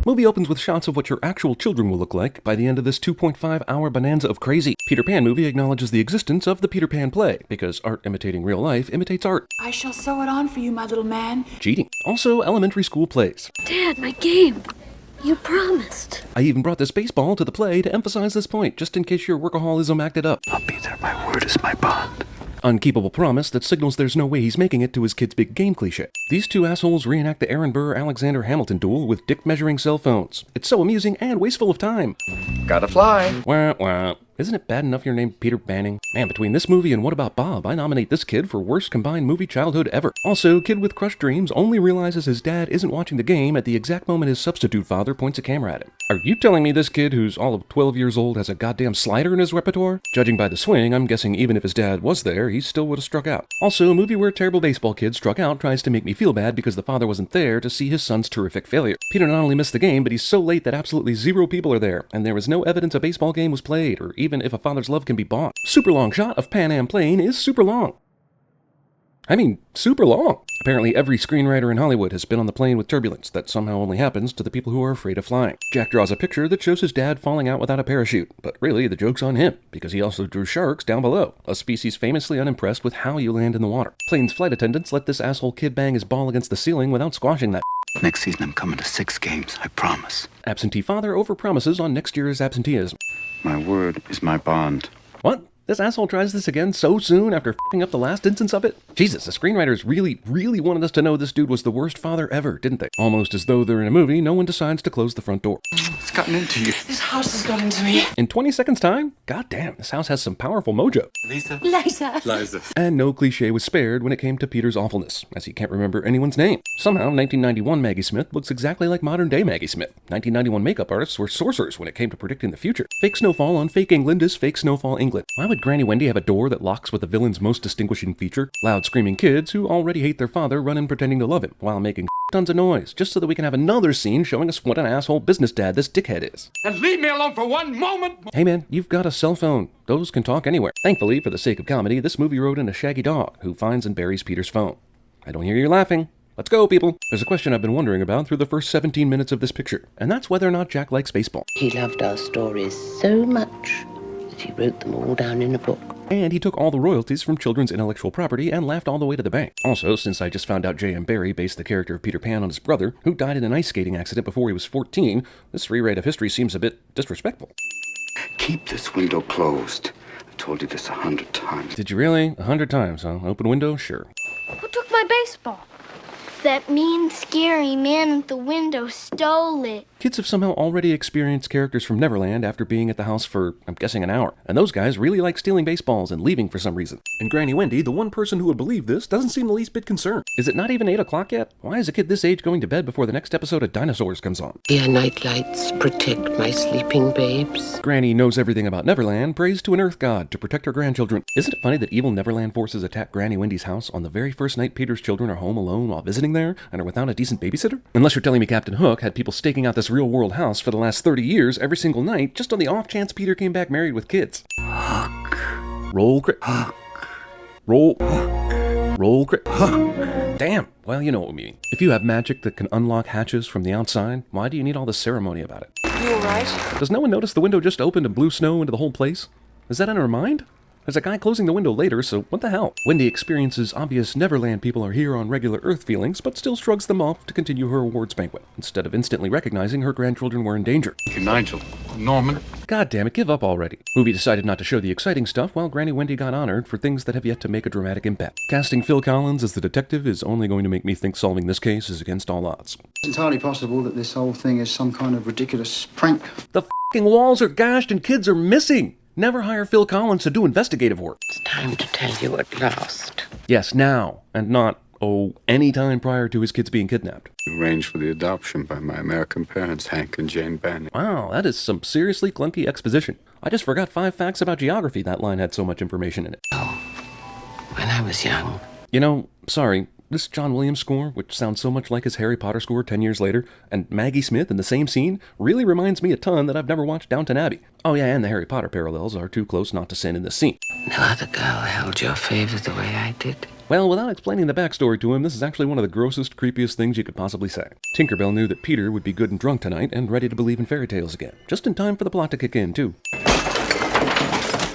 Movie opens with shots of what your actual children will look like by the end of this 2.5-hour bonanza of crazy. Peter Pan movie acknowledges the existence of the Peter Pan play, because art imitating real life imitates art. I shall sew it on for you, my little man. Cheating. Also, elementary school plays. Dad, my game. You promised. I even brought this baseball to the play to emphasize this point, just in case your workaholism acted up. I'll be there. My word is my bond. Unkeepable promise that signals there's no way he's making it to his kid's big game cliche. These two assholes reenact the Aaron Burr-Alexander Hamilton duel with dick-measuring cell phones. It's so amusing and wasteful of time. Gotta fly. Wah, wah. Isn't it bad enough you're named Peter Banning? Man, between this movie and What About Bob, I nominate this kid for worst combined movie childhood ever. Also, kid with crushed dreams only realizes his dad isn't watching the game at the exact moment his substitute father points a camera at him. Are you telling me this kid, who's all of 12 years old, has a goddamn slider in his repertoire? Judging by the swing, I'm guessing even if his dad was there, he still would have struck out. Also, a movie where a terrible baseball kid struck out tries to make me feel bad because the father wasn't there to see his son's terrific failure. Peter not only missed the game, but he's so late that absolutely zero people are there, and there was no evidence a baseball game was played, or even if a father's love can be bought. Super long shot of Pan Am plane is super long. I mean, super long. Apparently every screenwriter in Hollywood has been on the plane with turbulence that somehow only happens to the people who are afraid of flying. Jack draws a picture that shows his dad falling out without a parachute, but really the joke's on him, because he also drew sharks down below, a species famously unimpressed with how you land in the water. Plane's flight attendants let this asshole kid bang his ball against the ceiling without squashing that. Next season I'm coming to 6 games, I promise. Absentee father overpromises on next year's absenteeism. My word is my bond. What? This asshole tries this again so soon after f***ing up the last instance of it? Jesus, the screenwriters really wanted us to know this dude was the worst father ever, didn't they? Almost as though they're in a movie, no one decides to close the front door. It's gotten into you. This house has got into me. In 20 seconds time? God damn, this house has some powerful mojo. Lisa? Liza. And no cliche was spared when it came to Peter's awfulness, as he can't remember anyone's name. Somehow, 1991 Maggie Smith looks exactly like modern-day Maggie Smith. 1991 makeup artists were sorcerers when it came to predicting the future. Fake snowfall on fake England is fake snowfall England. Why would Granny Wendy have a door that locks with the villain's most distinguishing feature? Loud screaming kids who already hate their father run in pretending to love him, while making tons of noise, just so that we can have another scene showing us what an asshole business dad this dickhead is. And leave me alone for one moment! Hey man, you've got a cell phone. Those can talk anywhere. Thankfully, for the sake of comedy, this movie wrote in a shaggy dog who finds and buries Peter's phone. I don't hear you laughing. Let's go, people. There's a question I've been wondering about through the first 17 minutes of this picture, and that's whether or not Jack likes baseball. He loved our stories so much that he wrote them all down in a book. And he took all the royalties from children's intellectual property and laughed all the way to the bank. Also, since I just found out J.M. Barrie based the character of Peter Pan on his brother, who died in an ice skating accident before he was 14, this rewrite of history seems a bit disrespectful. Keep this window closed. I've told you this 100 times. Did you really? 100 times, huh? Open window? Sure. Who took my baseball? That mean, scary man at the window stole it. Kids have somehow already experienced characters from Neverland after being at the house for, I'm guessing, an hour. And those guys really like stealing baseballs and leaving for some reason. And Granny Wendy, the one person who would believe this, doesn't seem the least bit concerned. Is it not even 8 o'clock yet? Why is a kid this age going to bed before the next episode of Dinosaurs comes on? Dear nightlights, protect my sleeping babes. Granny knows everything about Neverland, prays to an earth god to protect her grandchildren. Isn't it funny that evil Neverland forces attack Granny Wendy's house on the very first night Peter's children are home alone while visiting there and are without a decent babysitter? Unless you're telling me Captain Hook had people staking out this real-world house for the last 30 years every single night just on the off chance Peter came back married with kids. Hook. Roll crit. Hook. Roll. Hook. Roll crit. Hook. Damn. Well, you know what we mean. If you have magic that can unlock hatches from the outside, why do you need all this ceremony about it? You all right? Does no one notice the window just opened and blew snow into the whole place? Is that in her mind? There's a guy closing the window later, so what the hell? Wendy experiences obvious Neverland people are here on regular Earth feelings, but still shrugs them off to continue her awards banquet, instead of instantly recognizing her grandchildren were in danger. Thank you, Nigel. Norman. God damn it, give up already. Movie decided not to show the exciting stuff while Granny Wendy got honored for things that have yet to make a dramatic impact. Casting Phil Collins as the detective is only going to make me think solving this case is against all odds. It's entirely possible that this whole thing is some kind of ridiculous prank. The f***ing walls are gashed and kids are missing! Never hire Phil Collins to do investigative work. It's time to tell you at last. Yes, now, and not, any time prior to his kids being kidnapped. Arranged for the adoption by my American parents, Hank and Jane Banning. Wow, that is some seriously clunky exposition. I just forgot 5 facts about geography that line had so much information in it. Oh, when I was young. You know, sorry, this John Williams score, which sounds so much like his Harry Potter score 10 years later, and Maggie Smith in the same scene, really reminds me a ton that I've never watched Downton Abbey. Oh yeah, and the Harry Potter parallels are too close not to sin in this scene. No other girl held your favor the way I did. Well, without explaining the backstory to him, this is actually one of the grossest, creepiest things you could possibly say. Tinkerbell knew that Peter would be good and drunk tonight and ready to believe in fairy tales again. Just in time for the plot to kick in, too.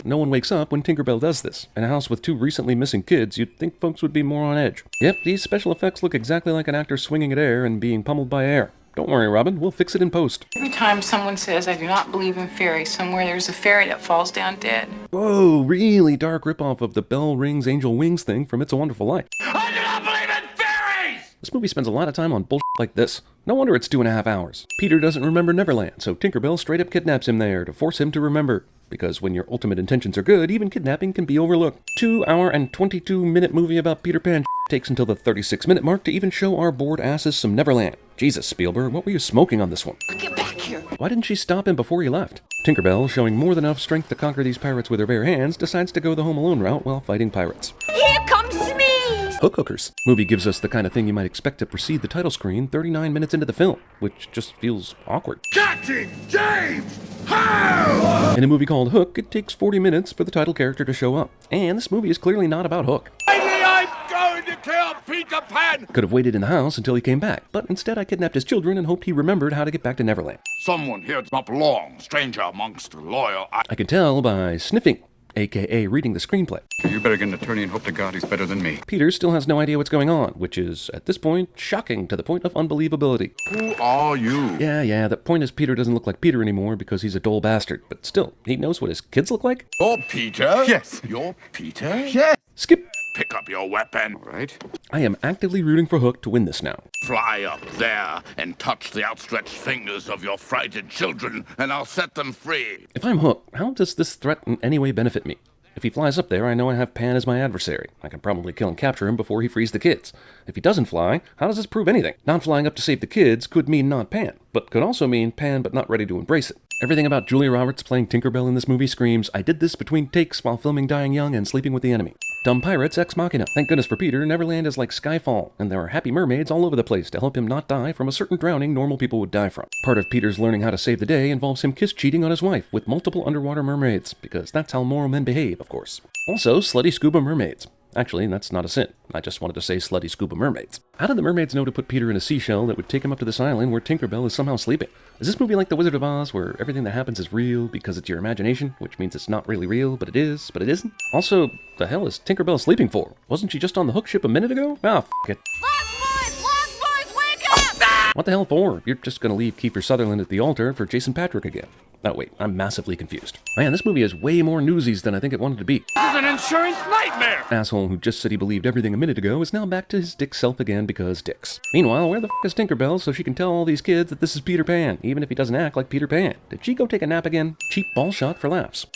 No one wakes up when Tinkerbell does this. In a house with 2 recently missing kids, you'd think folks would be more on edge. Yep, these special effects look exactly like an actor swinging at air and being pummeled by air. Don't worry, Robin, we'll fix it in post. Every time someone says, I do not believe in fairies, somewhere there's a fairy that falls down dead. Whoa, really dark ripoff of the Bell Rings Angel Wings thing from It's a Wonderful Life. I do not believe in fairies! This movie spends a lot of time on bullshit like this. No wonder it's 2.5 hours. Peter doesn't remember Neverland, so Tinkerbell straight up kidnaps him there to force him to remember. Because when your ultimate intentions are good, even kidnapping can be overlooked. 2 hour and 22-minute movie about Peter Pan takes until the 36-minute mark to even show our bored asses some Neverland. Jesus, Spielberg, what were you smoking on this one? Get back here. Why didn't she stop him before he left? Tinkerbell, showing more than enough strength to conquer these pirates with her bare hands, decides to go the Home Alone route while fighting pirates. Here comes Smee! Hookers. Movie gives us the kind of thing you might expect to precede the title screen 39 minutes into the film, which just feels awkward. Captain James! How? In a movie called Hook, it takes 40 minutes for the title character to show up. And this movie is clearly not about Hook. Maybe I'm going to kill Peter Pan! Could have waited in the house until he came back, but instead I kidnapped his children and hoped he remembered how to get back to Neverland. Someone here does not belong, stranger amongst the loyal. I can tell by sniffing, aka reading the screenplay. You better get an attorney and hope to God he's better than me. Peter still has no idea what's going on, which is, at this point, shocking to the point of unbelievability. Who are you? Yeah, the point is Peter doesn't look like Peter anymore because he's a dull bastard, but still, he knows what his kids look like? You're Peter? Yes. You're Peter? Yes. Skip! Pick up your weapon. All right. I am actively rooting for Hook to win this now. Fly up there and touch the outstretched fingers of your frightened children, and I'll set them free. If I'm Hook, how does this threat in any way benefit me? If he flies up there, I know I have Pan as my adversary. I can probably kill and capture him before he frees the kids. If he doesn't fly, how does this prove anything? Not flying up to save the kids could mean not Pan, but could also mean Pan but not ready to embrace it. Everything about Julia Roberts playing Tinkerbell in this movie screams, I did this between takes while filming Dying Young and Sleeping with the Enemy. Dumb pirates ex machina. Thank goodness for Peter, Neverland is like Skyfall, and there are happy mermaids all over the place to help him not die from a certain drowning normal people would die from. Part of Peter's learning how to save the day involves him kiss cheating on his wife with multiple underwater mermaids, because that's how moral men behave, of course. Also, slutty scuba mermaids. Actually, that's not a sin. I just wanted to say slutty scuba mermaids. How did the mermaids know to put Peter in a seashell that would take him up to this island where Tinkerbell is somehow sleeping? Is this movie like The Wizard of Oz, where everything that happens is real because it's your imagination, which means it's not really real, but it is, but it isn't? Also, the hell is Tinkerbell sleeping for? Wasn't she just on the Hook ship a minute ago? Ah, f*** it. Lost boys, wake up! What the hell for? You're just gonna leave Kiefer Sutherland at the altar for Jason Patrick again. Oh wait, I'm massively confused. Man, this movie is way more Newsies than I think it wanted to be. This is an insurance nightmare! Asshole who just said he believed everything a minute ago is now back to his dick self again because dicks. Meanwhile, where the f*** is Tinkerbell so she can tell all these kids that this is Peter Pan, even if he doesn't act like Peter Pan? Did she go take a nap again? Cheap ball shot for laughs.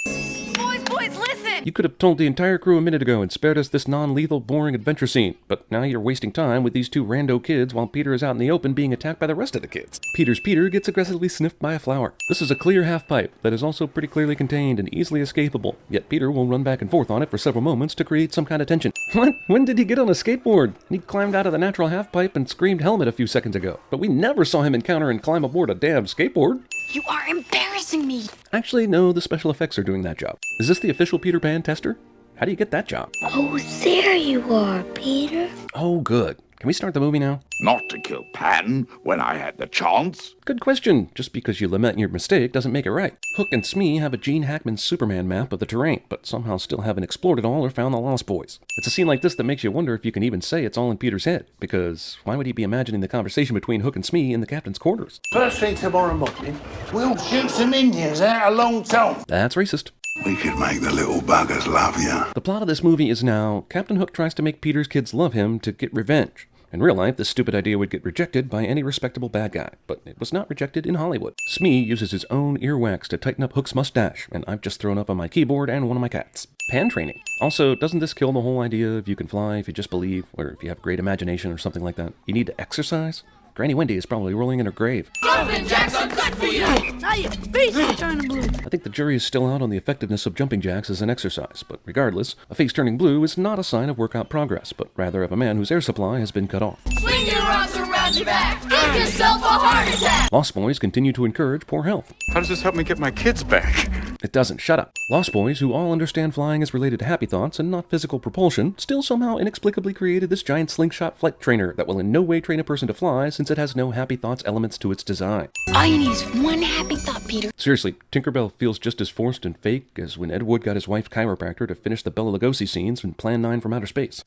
Boys, listen! You could have told the entire crew a minute ago and spared us this non-lethal, boring adventure scene, but now you're wasting time with these 2 rando kids while Peter is out in the open being attacked by the rest of the kids. Peter's Peter gets aggressively sniffed by a flower. This is a clear half-pipe that is also pretty clearly contained and easily escapable, yet Peter will run back and forth on it for several moments to create some kind of tension. What? When did he get on a skateboard? He climbed out of the natural half-pipe and screamed helmet a few seconds ago, but we never saw him encounter and climb aboard a damn skateboard. You are embarrassing me! Actually, no, the special effects are doing that job. Is this the official Peter Pan tester? How do you get that job? Oh, there you are, Peter. Oh, good. Can we start the movie now? Not to kill Pan when I had the chance. Good question. Just because you lament your mistake doesn't make it right. Hook and Smee have a Gene Hackman Superman map of the terrain, but somehow still haven't explored it all or found the Lost Boys. It's a scene like this that makes you wonder if you can even say it's all in Peter's head, because why would he be imagining the conversation between Hook and Smee in the captain's quarters? First thing tomorrow morning, we'll shoot some Indians out of Long Tom. That's racist. We could make the little buggers love you. The plot of this movie is now Captain Hook tries to make Peter's kids love him to get revenge. In real life, this stupid idea would get rejected by any respectable bad guy, but it was not rejected in Hollywood. Smee uses his own earwax to tighten up Hook's mustache, and I've just thrown up on my keyboard and one of my cats. Pan training. Also, doesn't this kill the whole idea of you can fly if you just believe, or if you have great imagination or something like that? You need to exercise? Granny Wendy is probably rolling in her grave. Jumping jacks are good for you! Now your face is turning blue. I think the jury is still out on the effectiveness of jumping jacks as an exercise, but regardless, a face turning blue is not a sign of workout progress, but rather of a man whose air supply has been cut off. Swing your arms around! on your back. Give yourself a heart attack. Lost Boys continue to encourage poor health. How does this help me get my kids back? It doesn't. Shut up. Lost Boys, who all understand flying is related to happy thoughts and not physical propulsion, still somehow inexplicably created this giant slingshot flight trainer that will in no way train a person to fly since it has no happy thoughts elements to its design. All you need is one happy thought, Peter. Seriously, Tinkerbell feels just as forced and fake as when Ed Wood got his wife chiropractor to finish the Bela Lugosi scenes from Plan 9 from Outer Space.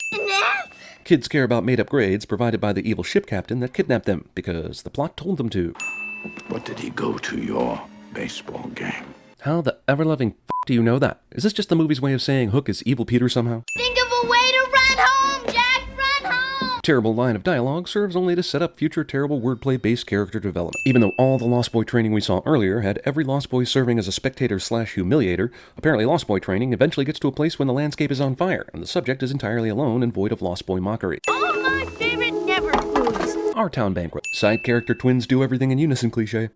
Kids care about made-up grades provided by the evil ship captain that kidnapped them because the plot told them to. What did he go to your baseball game? How the ever-loving f*** do you know that? Is this just the movie's way of saying Hook is evil Peter somehow? Think of a way to run home, Jack! Run home! Terrible line of dialogue serves only to set up future terrible wordplay-based character development. Even though all the Lost Boy training we saw earlier had every Lost Boy serving as a spectator/humiliator, apparently Lost Boy training eventually gets to a place when the landscape is on fire, and the subject is entirely alone and void of Lost Boy mockery. All my favorite never foods. Our town bankrupt. Side character twins do everything in unison cliché.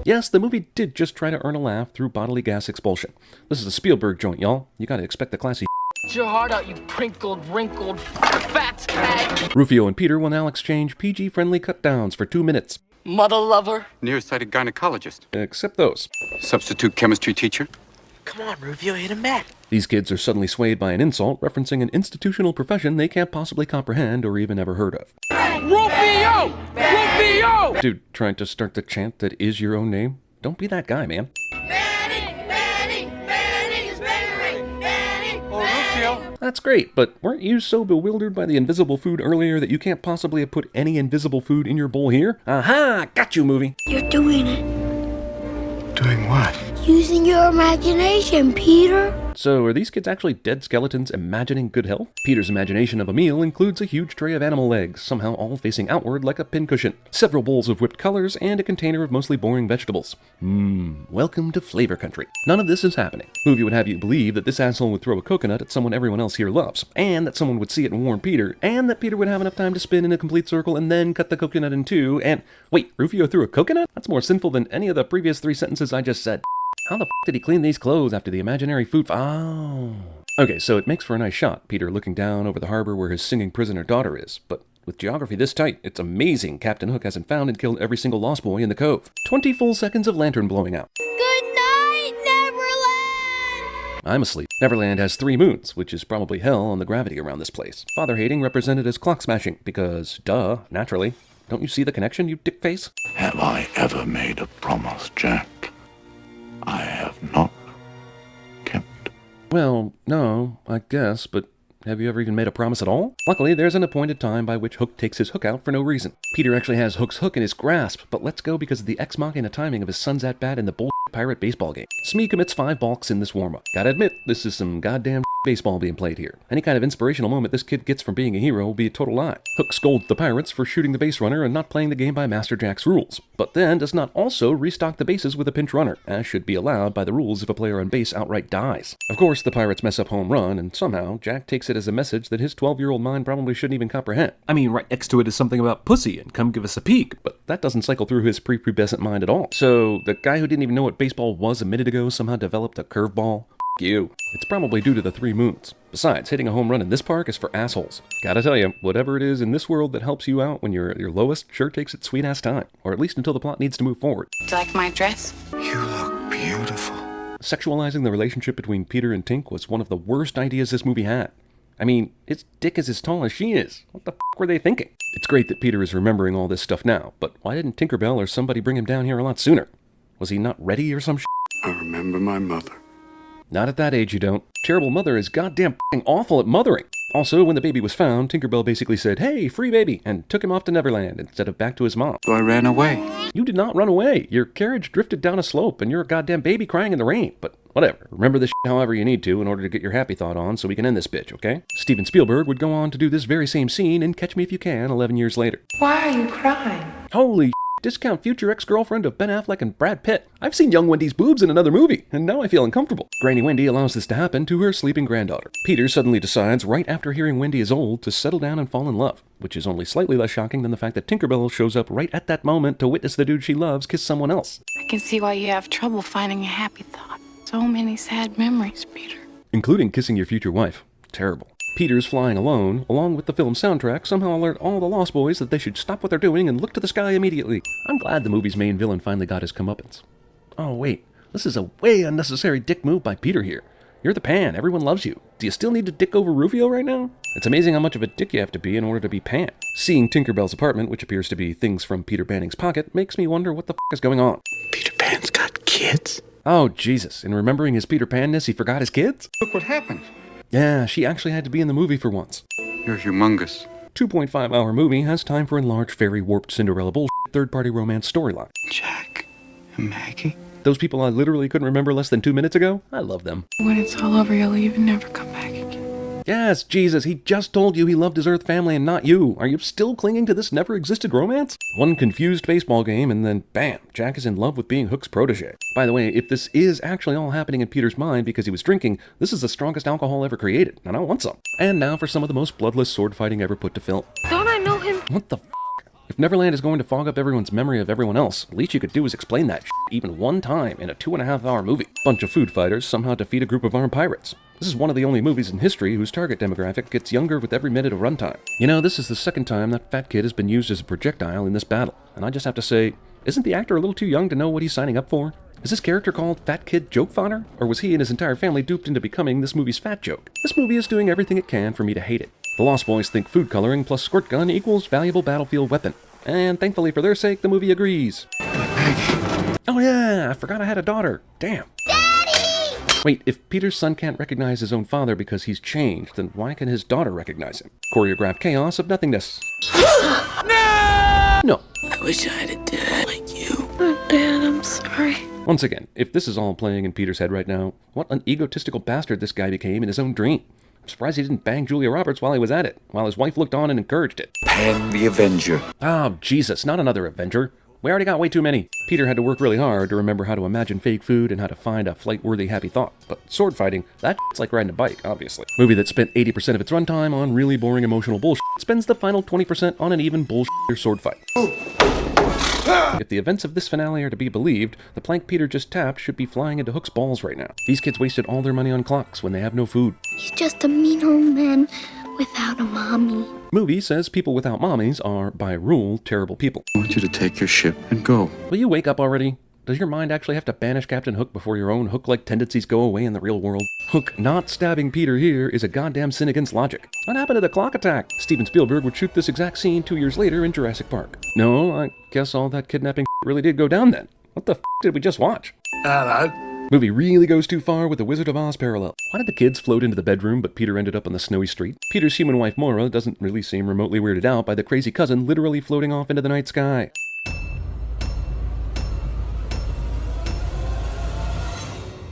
Yes, the movie did just try to earn a laugh through bodily gas expulsion. This is a Spielberg joint, y'all. You gotta expect the classy. Get your heart out, you prinkled, wrinkled, fat hag. Rufio and Peter will now exchange PG-friendly cut-downs for 2 minutes. Mother lover. Nearsighted gynecologist. Except those. Substitute chemistry teacher. Come on, Rufio, hit him back. These kids are suddenly swayed by an insult referencing an institutional profession they can't possibly comprehend or even ever heard of. Rufio! Rufio! Dude, trying to start the chant that is your own name? Don't be that guy, man. That's great, but weren't you so bewildered by the invisible food earlier that you can't possibly have put any invisible food in your bowl here? Aha! Got you, movie! You're doing it. Doing what? Using your imagination, Peter. So, are these kids actually dead skeletons imagining good health? Peter's imagination of a meal includes a huge tray of animal legs, somehow all facing outward like a pincushion, several bowls of whipped colors, and a container of mostly boring vegetables. Welcome to flavor country. None of this is happening. Movie would have you believe that this asshole would throw a coconut at someone everyone else here loves, and that someone would see it and warn Peter, and that Peter would have enough time to spin in a complete circle and then cut the coconut in two, and wait, Rufio threw a coconut? That's more sinful than any of the previous 3 sentences I just said. How the f*** did he clean these clothes after the imaginary food? Oh. Okay, so it makes for a nice shot, Peter looking down over the harbor where his singing prisoner daughter is, but with geography this tight, it's amazing Captain Hook hasn't found and killed every single Lost Boy in the cove. 20 full seconds of lantern blowing out. Good night, Neverland! I'm asleep. Neverland has 3 moons, which is probably hell on the gravity around this place. Father-hating represented as clock smashing, because, duh, naturally. Don't you see the connection, you dick face? Have I ever made a promise, Jack? I have not kept. Well, no, I guess, but have you ever even made a promise at all? Luckily, there's an appointed time by which Hook takes his hook out for no reason. Peter actually has Hook's hook in his grasp, but lets go because of the ex-machina timing of his son's at-bat in the bullshit pirate baseball game. Smee commits 5 balks in this warm-up. Gotta admit, this is some goddamn baseball being played here. Any kind of inspirational moment this kid gets from being a hero will be a total lie. Hook scolds the pirates for shooting the base runner and not playing the game by Master Jack's rules, but then does not also restock the bases with a pinch runner, as should be allowed by the rules if a player on base outright dies. Of course, the pirates mess up home run, and somehow Jack takes it as a message that his 12-year-old mind probably shouldn't even comprehend. I mean, right next to it is something about pussy and come give us a peek, but that doesn't cycle through his prepubescent mind at all. So, the guy who didn't even know what baseball was a minute ago somehow developed a curveball? You. It's probably due to the 3 moons. Besides, hitting a home run in this park is for assholes. Gotta tell you, whatever it is in this world that helps you out when you're at your lowest sure takes its sweet-ass time. Or at least until the plot needs to move forward. Do you like my dress? You look beautiful. Sexualizing the relationship between Peter and Tink was one of the worst ideas this movie had. I mean, his dick is as tall as she is. What the f*** were they thinking? It's great that Peter is remembering all this stuff now, but why didn't Tinkerbell or somebody bring him down here a lot sooner? Was he not ready or some shit? I remember my mother. Not at that age, you don't. Terrible mother is goddamn f***ing awful at mothering. Also, when the baby was found, Tinkerbell basically said, "Hey, free baby," and took him off to Neverland instead of back to his mom. So I ran away. You did not run away. Your carriage drifted down a slope, and you're a goddamn baby crying in the rain. But whatever. Remember this shit however you need to in order to get your happy thought on so we can end this bitch, okay? Steven Spielberg would go on to do this very same scene in Catch Me If You Can 11 years later. Why are you crying? Holy shit. Discount future ex-girlfriend of Ben Affleck and Brad Pitt. I've seen young Wendy's boobs in another movie, and now I feel uncomfortable. Granny Wendy allows this to happen to her sleeping granddaughter. Peter suddenly decides, right after hearing Wendy is old, to settle down and fall in love, which is only slightly less shocking than the fact that Tinkerbell shows up right at that moment to witness the dude she loves kiss someone else. I can see why you have trouble finding a happy thought. So many sad memories, Peter. Including kissing your future wife. Terrible. Peter's flying alone, along with the film's soundtrack, somehow alert all the Lost Boys that they should stop what they're doing and look to the sky immediately. I'm glad the movie's main villain finally got his comeuppance. Oh wait, this is a way unnecessary dick move by Peter here. You're the Pan, everyone loves you. Do you still need to dick over Rufio right now? It's amazing how much of a dick you have to be in order to be Pan. Seeing Tinkerbell's apartment, which appears to be things from Peter Banning's pocket, makes me wonder what the f*** is going on. Peter Pan's got kids? Oh, Jesus. In remembering his Peter Pan-ness, he forgot his kids? Look what happened. Yeah, she actually had to be in the movie for once. You're humongous. 2.5-hour movie has time for enlarged, fairy, warped Cinderella bullshit third-party romance storyline. Jack and Maggie? Those people I literally couldn't remember less than 2 minutes ago? I love them. When it's all over, you'll leave and never come back again. Yes, Jesus, he just told you he loved his Earth family and not you. Are you still clinging to this never-existed romance? One confused baseball game and then, bam, Jack is in love with being Hook's protege. By the way, if this is actually all happening in Peter's mind because he was drinking, this is the strongest alcohol ever created, and I want some. And now for some of the most bloodless sword fighting ever put to film. Don't I know him? What the f***? If Neverland is going to fog up everyone's memory of everyone else, the least you could do is explain that shit even one time in a 2.5-hour movie. Bunch of food fighters somehow defeat a group of armed pirates. This is one of the only movies in history whose target demographic gets younger with every minute of runtime. You know, this is the second time that fat kid has been used as a projectile in this battle, and I just have to say, isn't the actor a little too young to know what he's signing up for? Is this character called Fat Kid Joke Fodder? Or was he and his entire family duped into becoming this movie's fat joke? This movie is doing everything it can for me to hate it. The Lost Boys think food coloring plus squirt gun equals valuable battlefield weapon. And thankfully for their sake, the movie agrees. Oh yeah, I forgot I had a daughter. Damn. Daddy! Wait, if Peter's son can't recognize his own father because he's changed, then why can his daughter recognize him? Choreographed chaos of nothingness. No! I wish I had a dad like you. Oh, Dad, I'm sorry. Once again, if this is all playing in Peter's head right now, what an egotistical bastard this guy became in his own dream. I'm surprised he didn't bang Julia Roberts while he was at it, while his wife looked on and encouraged it. Pan the Avenger. Oh, Jesus, not another Avenger. We already got way too many. Peter had to work really hard to remember how to imagine fake food and how to find a flight-worthy happy thought. But sword fighting, that's like riding a bike, obviously. Movie that spent 80% of its runtime on really boring emotional bullshit spends the final 20% on an even bullshit sword fight. If the events of this finale are to be believed, the plank Peter just tapped should be flying into Hook's balls right now. These kids wasted all their money on clocks when they have no food. He's just a mean old man without a mommy. Movie says people without mommies are, by rule, terrible people. I want you to take your ship and go. Will you wake up already? Does your mind actually have to banish Captain Hook before your own Hook-like tendencies go away in the real world? Hook not stabbing Peter here is a goddamn sin against logic. What happened to the clock attack? Steven Spielberg would shoot this exact scene 2 years later in Jurassic Park. No, I guess all that kidnapping really did go down then. What the f*** did we just watch? Hello. Movie really goes too far with the Wizard of Oz parallel. Why did the kids float into the bedroom but Peter ended up on the snowy street? Peter's human wife Maura doesn't really seem remotely weirded out by the crazy cousin literally floating off into the night sky.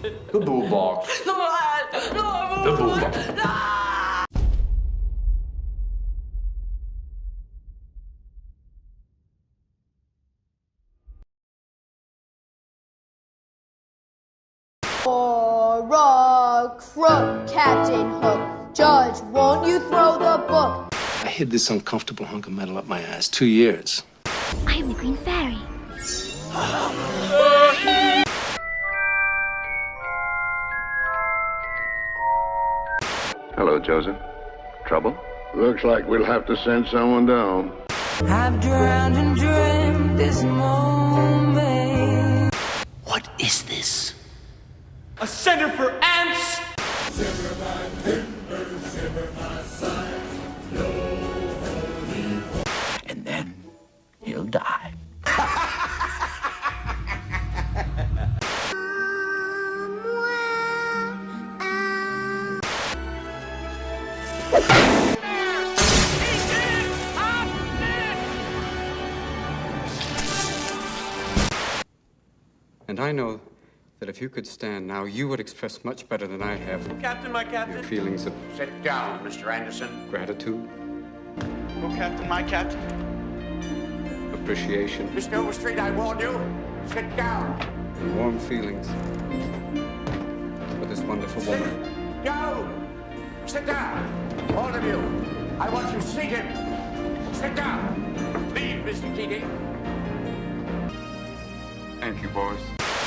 The boo box. The boo box. For a crook, Captain Hook. Judge, won't you throw the book? I hid this uncomfortable hunk of metal up my ass 2 years. I am the Green Fairy. Hello, Joseph. Trouble? Looks like we'll have to send someone down. I've drowned and dreamed this moment. What is this? A center for ants! And then he'll die. And I know that if you could stand now, you would express much better than I have. Captain, my captain. Your feelings of Sit down, Mr. Anderson. gratitude, Oh, Captain, my captain. appreciation, Mr. Overstreet, I warn you. Sit down. and warm feelings for this wonderful woman. Down. Sit down. All of you. I want you seated. Sit down. Leave, Mr. Keating. Thank you, boys.